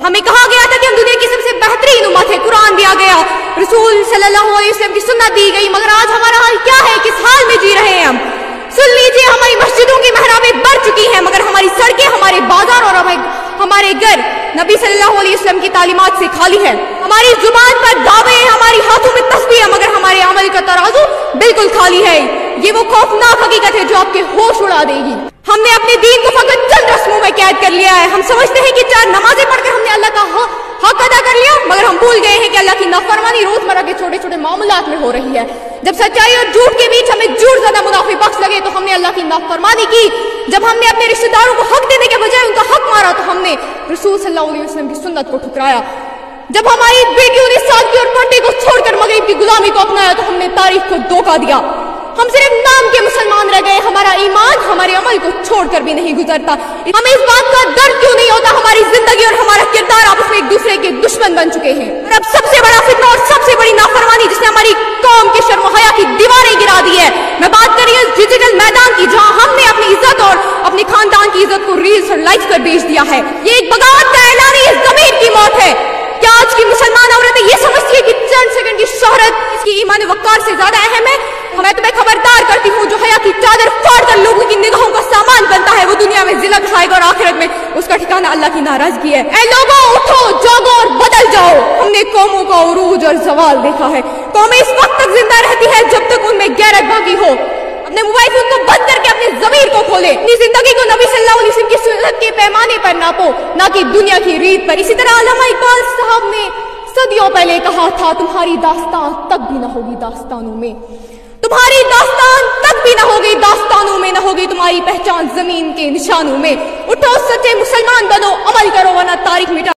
हमें कहा गया था कि हम दुनिया की सबसे बेहतरीन उम्मत है, कुरान दिया गया, रसूल सल्लल्लाहु अलैहि वसल्लम की सुन्नत दी गई, मगर आज हमारा हाल क्या है, किस हाल में जी रहे हैं हम। सुन लीजिए, हमारी मस्जिदों की महराबें बढ़ चुकी हैं, मगर हमारी सड़कें, हमारे बाजार और हमारे घर नबी सल्लल्लाहु अलैहि वसल्लम की तालीमात से खाली है। हमारी जुबान पर दावे हैं, हमारी हाथों में तस्बीह है, मगर हमारे अमल का तराजू बिल्कुल खाली है। ये वो खौफनाक हकीकत है जो आपके होश उड़ा देगी। हमने अपने दीन को फकत चंद रस्मों में कैद कर लिया है। हम समझते हैं कि 4 नमाजें पढ़कर हमने अल्लाह का हक अदा कर लिया, मगर हम भूल गए हैं कि अल्लाह की नाफरमानी रोजमर्रा के छोटे छोटे मामलात में हो रही है। जब सच्चाई और झूठ के बीच हमें झूठ ज्यादा मुनाफी बख्श लगे तो हमने अल्लाह की नाफरमानी की। जब हमने अपने रिश्तेदारों को हक देने के बजाय उनका हक मारा तो हमने रसूल सल्लल्लाहु अलैहि वसल्लम की सुन्नत को ठुकराया। जब हमारी बेटियों ने सादगी और पर्दे को छोड़कर मगरिब की गुलामी को अपनाया तो हमने तारीख को धोखा दिया। हम सिर्फ नाम के मुसलमान रह गए, हमारा ईमान हमारे अमल को छोड़कर भी नहीं गुजरता। हमें इस बात का दर्द क्यों नहीं होता, हमारी जिंदगी और हमारा किरदार आपस में एक दूसरे के दुश्मन बन चुके हैं। और अब सबसे बड़ा फितना और सबसे बड़ी नाफरमानी जिसने हमारी कौम के शर्म हया की दीवारें गिरा दी है, मैं बात कर रही हूँ डिजिटल मैदान की, जहाँ हमने अपनी इज्जत और अपने खानदान की इज्जत को रील्स और लाइक्स पर बेच दिया है। ये एक बगावत का ऐलान है, जमीन की मौत है। क्या आज की मुसलमान औरतें ये समझती है कि चंद सेकंड की शोहरत इसकी ईमान वक़ार से ज्यादा अहम है? मैं तुम्हें खबरदार करती हूँ, जो हया की चादर फाड़कर लोगों की निगाहों का सामान बनता है वो दुनिया में जिल्लत खाएगा और आखिरत में उसका ठिकाना अल्लाह की नाराजगी है। ऐ लोगों, उठो, जागो और बदल जाओ। हमने कौमों का उरूज और जवाल देखा है। कौमें इस वक्त तक जिंदा रहती है जब तक उनमें गैरत बाकी हो। अपने मोबाइल फोन को बंद करके अपने ज़मीर को खोले। अपनी जिंदगी को नबी सल्लल्लाहु अलैहि वसल्लम की सुन्नत के पैमाने पर नापो, ना कि दुनिया की रीत पर। इसी तरह अल्लामा इकबाल साहब ने सदियों पहले कहा था, तुम्हारी दास्तान तक भी न होगी दास्तानों में, तुम्हारी दास्तान तक भी न होगी दास्तानों में, न होगी तुम्हारी पहचान जमीन के निशानों में। उठो, सच्चे मुसलमान बनो, अमल करो, वरना तारीख मिटा